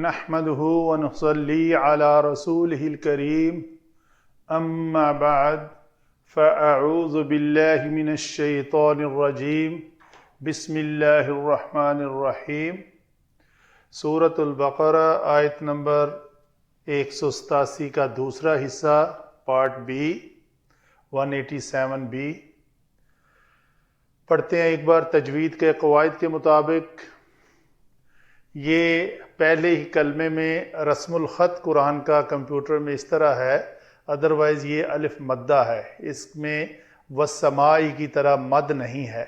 نحمده ونصلي على رسوله الكريم أما بعد فأعوذ بالله من الشيطان الرجيم بسم الله الرحمن الرحیم۔ سورۃ البقرہ آیت نمبر 187 کا دوسرا حصہ پارٹ بی 187 بی پڑھتے ہیں۔ ایک بار تجوید کے قواعد کے مطابق یہ پہلے ہی کلمے میں رسم الخط قرآن کا کمپیوٹر میں اس طرح ہے، ادروائز یہ الف مدہ ہے، اس میں والسماء کی طرح مد نہیں ہے۔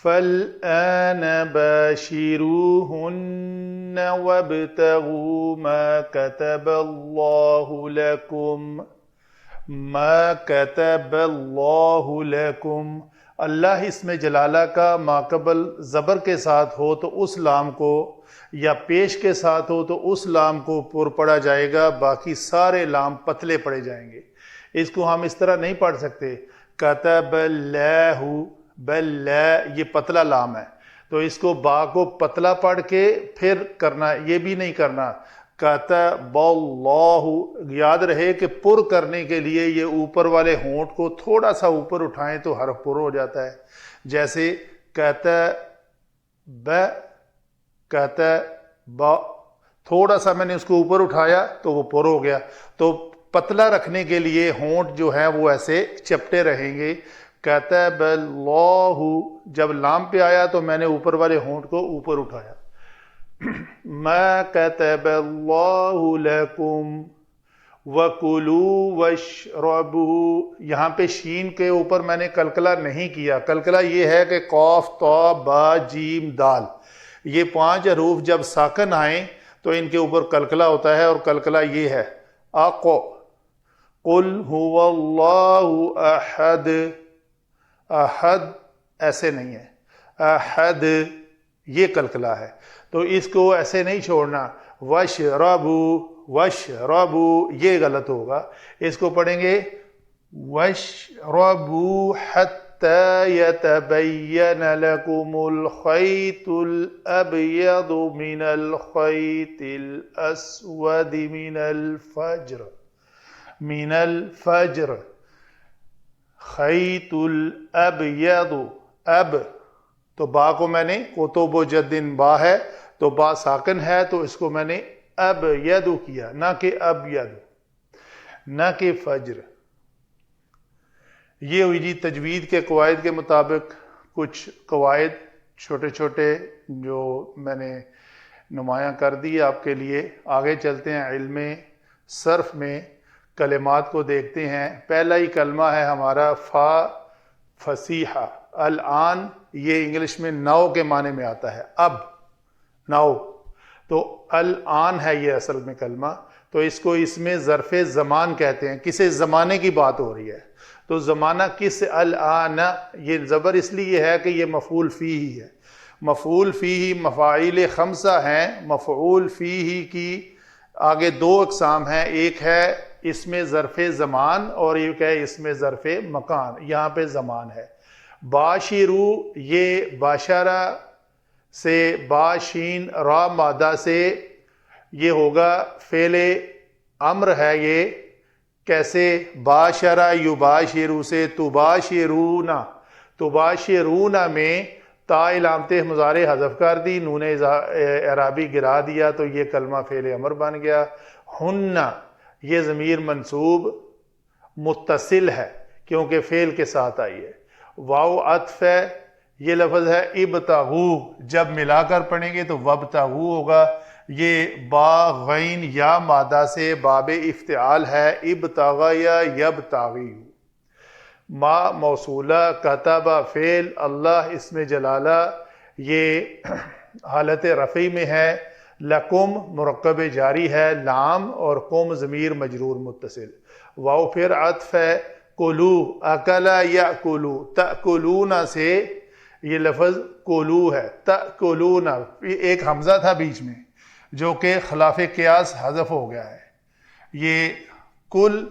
فَالْآنَ بَاشِرُوهُنَّ وَابْتَغُوا مَا كَتَبَ اللَّهُ لَكُمْ اللہ اس میں جلالہ کا ماقبل زبر کے ساتھ ہو تو اس لام کو، یا پیش کے ساتھ ہو تو اس لام کو پر پڑھا جائے گا، باقی سارے لام پتلے پڑھے جائیں گے۔ اس کو ہم اس طرح نہیں پڑھ سکتے کتب اللہ بل یہ پتلا لام ہے، تو اس کو با کو پتلا پڑھ کے پھر کرنا، یہ بھی نہیں کرنا۔ کتب اللہ، یاد رہے کہ پر کرنے کے لیے یہ اوپر والے ہونٹ کو تھوڑا سا اوپر اٹھائیں تو حرف پر ہو جاتا ہے، جیسے کتب تھوڑا سا میں نے اس کو اوپر اٹھایا تو وہ پر ہو گیا۔ تو پتلا رکھنے کے لیے ہونٹ جو ہے وہ ایسے چپٹے رہیں گے۔ کتب اللہ، جب لام پہ آیا تو میں نے اوپر والے ہونٹ کو اوپر اٹھایا۔ ما کتب اللہ لکم وکلوا واشربوا، یہاں پہ شین کے اوپر میں نے کلکلہ نہیں کیا۔ کلکلہ یہ ہے کہ قاف طا با جیم دال، یہ 5 حروف جب ساکن آئیں تو ان کے اوپر کلکلہ ہوتا ہے، اور کلکلہ یہ ہے اقو قل هو اللہ احد، احد ایسے نہیں ہے، احد یہ کلکلہ ہے، تو اس کو ایسے نہیں چھوڑنا۔ وَاشْرَبُوا، وَاشْرَبُوا یہ غلط ہوگا، اس کو پڑھیں گے وَاشْرَبُوا حَتَّى يَتَبَيَّنَ لَكُمُ الْخَيْطُ الْأَبْيَضُ مِنَ الْخَيْطِ الْأَسْوَدِ مِنَ الْفَجْرِ خَيْطُ الْأَبْيَضُ، اب تو با کو میں نے قطب و جدن با ہے تو با ساکن ہے، تو اس کو میں نے اب یدو کیا، نہ کہ اب یدو، نہ کہ فجر۔ یہ ہوئی جی تجوید کے قواعد کے مطابق کچھ قواعد چھوٹے چھوٹے جو میں نے نمایاں کر دی آپ کے لیے۔ آگے چلتے ہیں، علم صرف میں کلمات کو دیکھتے ہیں۔ پہلا ہی کلمہ ہے ہمارا فا فصیحہ۔ الآن یہ انگلش میں ناؤ کے معنی میں آتا ہے، اب ناؤ، تو الآن ہے یہ اصل میں کلمہ، تو اس کو اس میں ظرف زمان کہتے ہیں، کسی زمانے کی بات ہو رہی ہے، تو زمانہ کس، الآن، یہ زبر اس لیے ہے کہ یہ مفعول فیہ ہے۔ مفعول فیہ مفاعیل 5 ہیں، مفعول فیہ کی آگے 2 اقسام ہیں، ایک ہے اس میں ظرف زمان اور ایک ہے اس میں ظرف مکان، یہاں پہ زمان ہے۔ باشرو یہ باشرہ سے باشین را مادہ سے یہ ہوگا فعل امر ہے، یہ کیسے باشرہ یباشرو سے تباشرون، تباشرون میں تا علامت مضارع حذف کر دی، نون اعرابی گرا دیا، تو یہ کلمہ فعل امر بن گیا۔ ہن یہ ضمیر منصوب متصل ہے کیونکہ فعل کے ساتھ آئی ہے۔ واو عطف ہے، یہ لفظ ہے ابتغو، جب ملا کر پڑھیں گے تو وابتغو ہوگا۔ یہ با غین یا مادہ سے باب افتعال ہے، ابتغیا یبتغی۔ ما موصولہ، کتب فعل، اللہ اسم جلالہ یہ حالت رفعی میں ہے، لکم مرکب جاری ہے، لام اور قم ضمیر مجرور متصل، واو پھر عطف ہے، کلو اکلا یاکلو، تاکلون سے یہ لفظ کلو ہے، تاکلون ایک حمزہ تھا بیچ میں جو کہ خلاف قیاس حذف ہو گیا ہے۔ یہ کل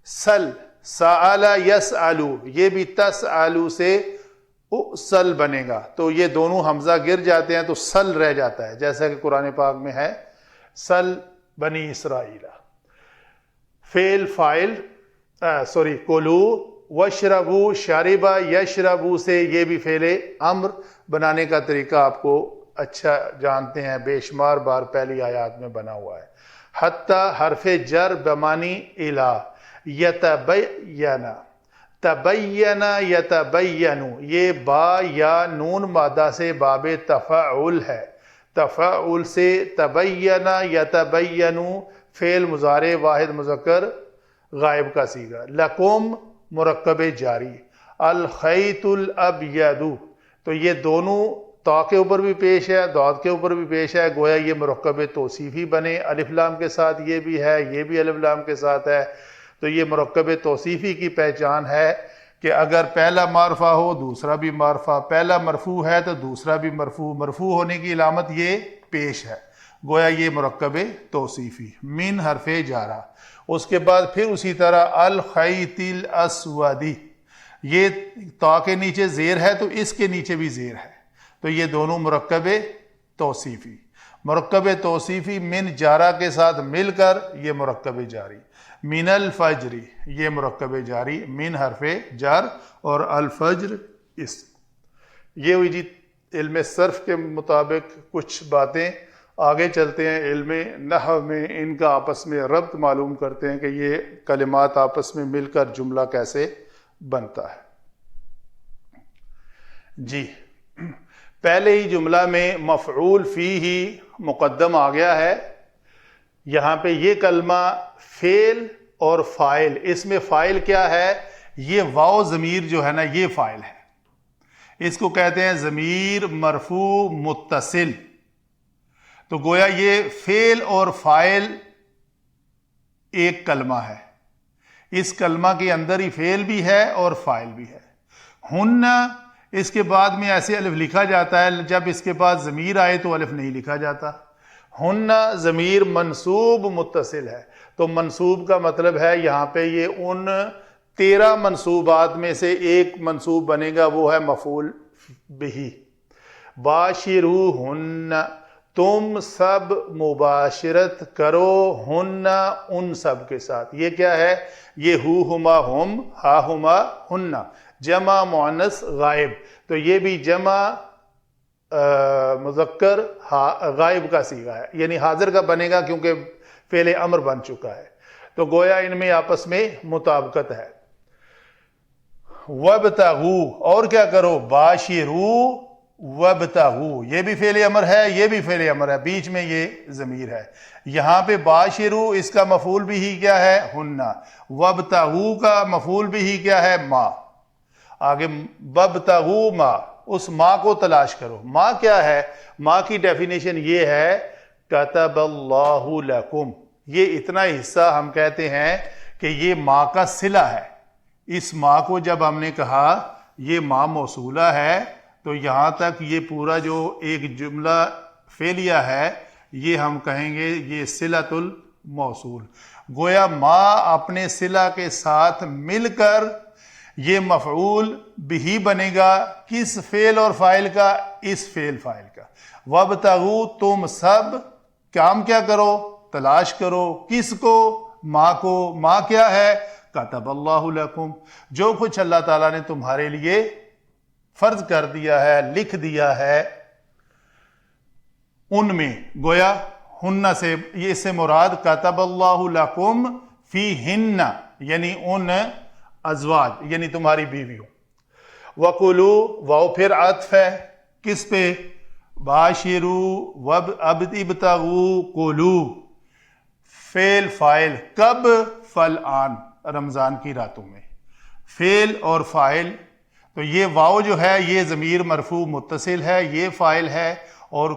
سل سأل یسألو، یہ بھی تسألو سے سل بنے گا، تو یہ دونوں حمزہ گر جاتے ہیں تو سل رہ جاتا ہے، جیسا کہ قرآن پاک میں ہے سل بنی اسرائیل۔ فعل فاعل کلو وشربو، شاربہ یشربو سے یہ بھی فعل امر بنانے کا طریقہ آپ کو اچھا جانتے ہیں، بے شمار بار پہلی آیات میں بنا ہوا ہے۔ حتی حرف جر بمانی الہ، یتبین، تبین یتبین، یہ با یا نون مادہ سے باب تفاعل ہے، تفاعل سے تبین یتبین، فعل مضارع واحد مذکر غائب کا صیغہ۔ لکم مرکب جاری، الخیط الابید، تو یہ دونوں تا کے اوپر بھی پیش ہے، داد کے اوپر بھی پیش ہے، گویا یہ مرکب توصیفی بنے، الف لام کے ساتھ یہ بھی ہے، یہ بھی الف لام کے ساتھ ہے، تو یہ مرکب توصیفی کی پہچان ہے کہ اگر پہلا معرفہ ہو دوسرا بھی معرفہ، پہلا مرفوع ہے تو دوسرا بھی مرفوع، مرفوع ہونے کی علامت یہ پیش ہے، گویا یہ مرکب توصیفی۔ من حرف جارہ، اس کے بعد پھر اسی طرح الخیط الاسودی، یہ تا کے نیچے زیر ہے تو اس کے نیچے بھی زیر ہے، تو یہ دونوں مرکب توصیفی، مرکب توصیفی من جارہ کے ساتھ مل کر یہ مرکب جاری۔ من الفجر، یہ مرکب جاری، من حرف جر اور الفجر اسم۔ یہ ہوئی جی علم صرف کے مطابق کچھ باتیں۔ آگے چلتے ہیں علم نحو میں، ان کا آپس میں ربط معلوم کرتے ہیں کہ یہ کلمات آپس میں مل کر جملہ کیسے بنتا ہے۔ جی پہلے ہی جملہ میں مفعول فیہ مقدم آ گیا ہے، یہاں پہ یہ کلمہ فعل اور فاعل، اس میں فاعل کیا ہے؟ یہ واو ضمیر جو ہے نا یہ فاعل ہے، اس کو کہتے ہیں ضمیر مرفوع متصل، تو گویا یہ فعل اور فاعل ایک کلمہ ہے، اس کلمہ کے اندر ہی فعل بھی ہے اور فاعل بھی ہے۔ ہن، اس کے بعد میں ایسے الف لکھا جاتا ہے، جب اس کے بعد ضمیر آئے تو الف نہیں لکھا جاتا۔ ہن ضمیر منصوب متصل ہے، تو منصوب کا مطلب ہے یہاں پہ یہ ان 13 منصوبات میں سے ایک منصوب بنے گا، وہ ہے مفعول بہ۔ باشروہن، تم سب مباشرت کرو، ہن ان سب کے ساتھ، یہ کیا ہے؟ یہ ہما ہم، ہا ہما ہن، جمع مؤنث غائب، تو یہ بھی جمع مذکر غائب کا صیغہ ہے، یعنی حاضر کا بنے گا کیونکہ فعل امر بن چکا ہے، تو گویا ان میں آپس میں مطابقت ہے۔ وَابْتَغُوا، اور کیا کرو؟ باشروا وَابْتَغُوا، یہ بھی فعل امر ہے، یہ بھی فعل امر ہے، بیچ میں یہ ضمیر ہے، یہاں پہ باشروا اس کا مفعول بھی ہی کیا ہے؟ ہن، وَابْتَغُوا کا مفعول بھی ہی کیا ہے؟ ما۔ آگے وَابْتَغُوا ما، اس ماں کو تلاش کرو۔ ماں کیا ہے؟ ماں کی ڈیفینیشن یہ ہے کتب اللہ لکم، یہ اتنا حصہ ہم کہتے ہیں کہ یہ ماں کا صلہ ہے۔ اس ماں کو جب ہم نے کہا یہ ماں موصولہ ہے، تو یہاں تک یہ پورا جو ایک جملہ فعلیہ ہے یہ ہم کہیں گے یہ صلۃ الموصول، گویا ماں اپنے صلہ کے ساتھ مل کر یہ مفعول بھی بنے گا، کس فعل اور فاعل کا؟ اس فعل فاعل کا۔ وَابْتَغُوا، تم سب کام کیا کرو؟ تلاش کرو، کس کو؟ ماں کو۔ ماں کیا ہے؟ کتب اللہ لکم، جو کچھ اللہ تعالیٰ نے تمہارے لیے فرض کر دیا ہے، لکھ دیا ہے ان میں، گویا ہن سے یہ اس سے مراد کتب اللہ لکم فیہن، یعنی ان ازواج، یعنی تمہاری بیویوں۔ وَقُلُوا، واو پھر عطف ہے کس پہ؟ باشروا ابتغوا قُلُوا، فعل فاعل، کب؟ فالآن، رمضان کی راتوں میں، فعل اور فاعل، تو یہ واو جو ہے یہ ضمیر مرفوع متصل ہے، یہ فاعل ہے، اور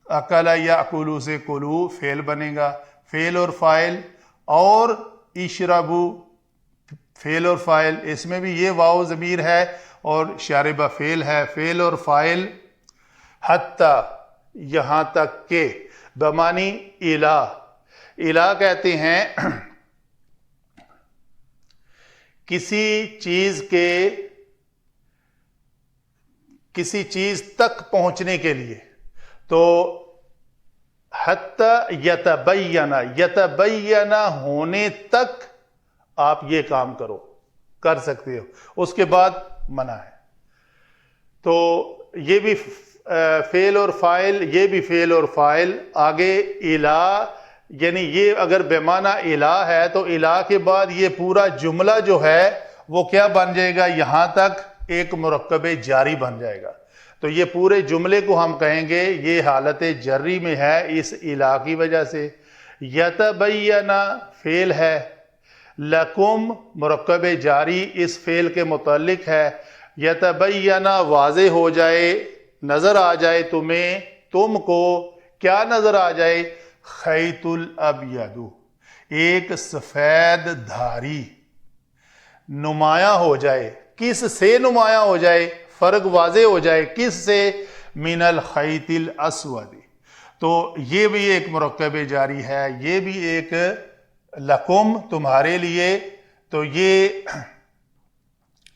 اکل یاکلوا سے کلو فعل بنے گا، فعل اور فاعل، اور اشربو فعل اور فاعل، اس میں بھی یہ واو ضمیر ہے اور شاربہ فعل ہے، فعل اور فاعل۔ حتی، یہاں تک کہ، بمانی الہ، الہ کہتے ہیں کسی چیز کے کسی چیز تک پہنچنے کے لیے، تو حتی یتبین ہونے تک آپ یہ کام کر سکتے ہو، اس کے بعد منع ہے۔ تو یہ بھی فعل اور فاعل، یہ بھی فعل اور فاعل، آگے الا، یعنی یہ اگر بے معنی الا ہے تو الا کے بعد یہ پورا جملہ جو ہے وہ کیا بن جائے گا، یہاں تک ایک مرکب جاری بن جائے گا۔ تو یہ پورے جملے کو ہم کہیں گے یہ حالت جری میں ہے اس الا کی وجہ سے۔ یتبین فعل ہے، لکم مرکب جاری اس فعل کے متعلق ہے، یتبین واضح ہو جائے، نظر آ جائے تمہیں، تم کو کیا نظر آ جائے، خیط الابید، ایک سفید دھاری نمایاں ہو جائے۔ کس سے نمایاں ہو جائے، فرق واضح ہو جائے، کس سے، من الخیط الاسود۔ تو یہ بھی ایک مرکب جاری ہے، یہ بھی ایک لکم تمہارے لیے۔ تو یہ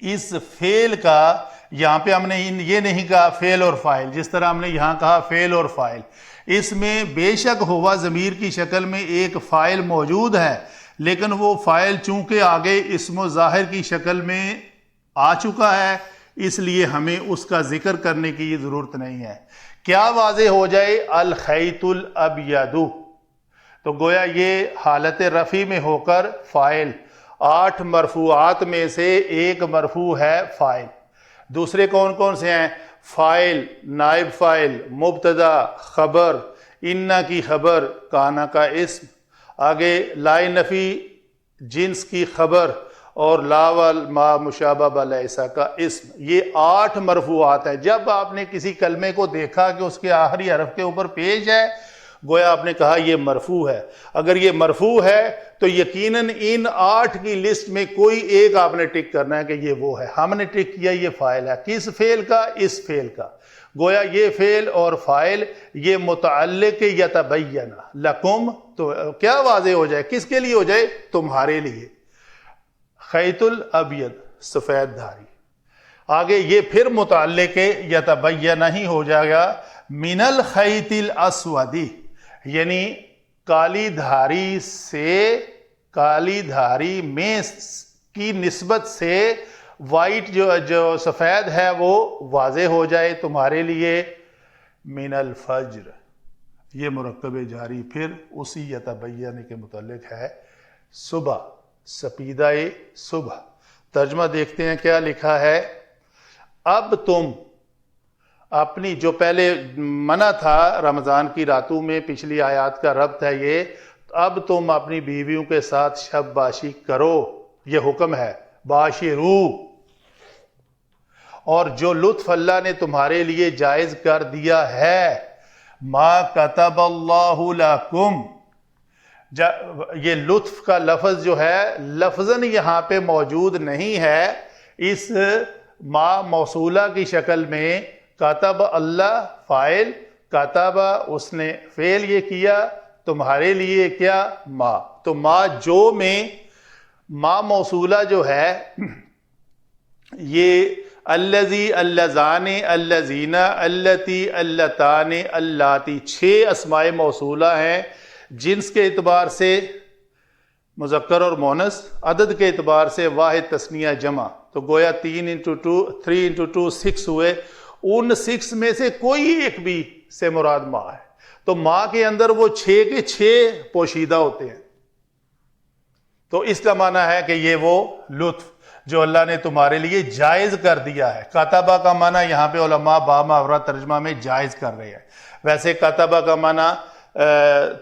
اس فعل کا یہاں پہ ہم نے یہ نہیں کہا فعل اور فاعل، جس طرح ہم نے یہاں کہا فعل اور فاعل، اس میں بے شک ہوا ضمیر کی شکل میں ایک فاعل موجود ہے، لیکن وہ فاعل چونکہ آگے اسم و ظاہر کی شکل میں آ چکا ہے، اس لیے ہمیں اس کا ذکر کرنے کی ضرورت نہیں ہے۔ کیا واضح ہو جائے، الخیط الابید، تو گویا یہ حالت رفع میں ہو کر فاعل، 8 مرفوعات میں سے ایک مرفوع ہے فاعل۔ دوسرے کون کون سے ہیں، فاعل، نائب فاعل، مبتدا، خبر، انا کی خبر، کانا کا اسم، آگے لا نفی جنس کی خبر، اور لا ما مشابہ لیسا کا اسم۔ یہ 8 مرفوعات ہیں۔ جب آپ نے کسی کلمے کو دیکھا کہ اس کے آخری حرف کے اوپر پیش ہے، گویا آپ نے کہا یہ مرفوع ہے۔ اگر یہ مرفوع ہے تو یقیناً ان 8 کی لسٹ میں کوئی ایک آپ نے ٹک کرنا ہے کہ یہ وہ ہے۔ ہم نے ٹک کیا یہ فاعل ہے، کس فعل کا، اس فعل کا۔ گویا یہ فعل اور فاعل یہ متعلق یتبین لکم، تو کیا واضح ہو جائے، کس کے لیے ہو جائے، تمہارے لیے، خیط الابید، سفید دھاری۔ آگے یہ پھر متعلق یتبین ہی ہو جائے گا، من الخیط الاسود، یعنی کالی دھاری سے، کالی دھاری میں کی نسبت سے وائٹ جو سفید ہے وہ واضح ہو جائے تمہارے لیے، من الفجر، یہ مرکب جاری پھر اسی یتبین کے متعلق ہے، صبح، سپیدہ صبح۔ ترجمہ دیکھتے ہیں کیا لکھا ہے، اب تم اپنی، جو پہلے منع تھا رمضان کی راتوں میں، پچھلی آیات کا ربط ہے یہ، اب تم اپنی بیویوں کے ساتھ شب باشی کرو، یہ حکم ہے، باشرو، اور جو لطف اللہ نے تمہارے لیے جائز کر دیا ہے، ما کتب اللہ لکم، یہ لطف کا لفظ جو ہے لفظاً یہاں پہ موجود نہیں ہے، اس ما موصولہ کی شکل میں، کتب اللہ فاعل، کتب اس نے فعل یہ کیا، تمہارے لیے کیا، ما، تو ما جو میں ما موصولہ جو ہے یہ الذی، اللذان، اللذین، اللتی، اللتان، اللاتی، 6 اسماء موصولہ ہیں، جنس کے اعتبار سے مذکر اور مونس، عدد کے اعتبار سے واحد، تثنیہ، جمع، تو گویا 3 into 2 6 ہوئے، ان 6 میں سے کوئی ایک بھی سے مراد ما ہے، تو ما کے اندر وہ 6 کے 6 پوشیدہ ہوتے ہیں، تو اس کا معنی ہے کہ یہ وہ لطف جو اللہ نے تمہارے لیے جائز کر دیا ہے۔ کتبہ کا معنی یہاں پہ علماء با محاورہ ترجمہ میں جائز کر رہے ہیں، ویسے کتبہ کا معنی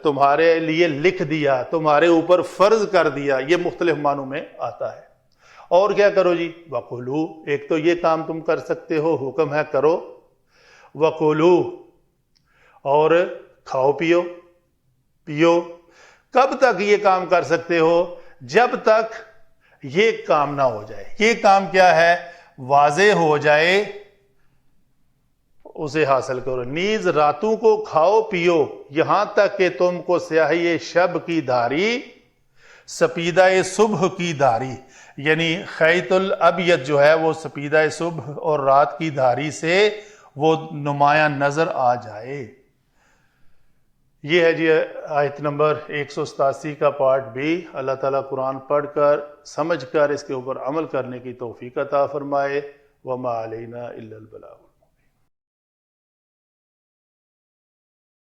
تمہارے لیے لکھ دیا، تمہارے اوپر فرض کر دیا، یہ مختلف معنوں میں آتا ہے۔ اور کیا کرو جی، وَقُلُوا، ایک تو یہ کام تم کر سکتے ہو، حکم ہے کرو، وَقُلُوا، اور کھاؤ پیو، کب تک یہ کام کر سکتے ہو، جب تک یہ کام نہ ہو جائے، یہ کام کیا ہے، واضح ہو جائے، اسے حاصل کرو، نیز راتوں کو کھاؤ پیو یہاں تک کہ تم کو سیاہی شب کی دھاری، سپیدہ صبح کی دھاری، یعنی خیط الابید جو ہے وہ سپیدہ صبح اور رات کی دھاری سے وہ نمایاں نظر آ جائے۔ یہ ہے جی آیت نمبر 187 کا پارٹ بھی۔ اللہ تعالیٰ قرآن پڑھ کر سمجھ کر اس کے اوپر عمل کرنے کی توفیق عطا فرمائے۔ وما علینا الا البلاغ۔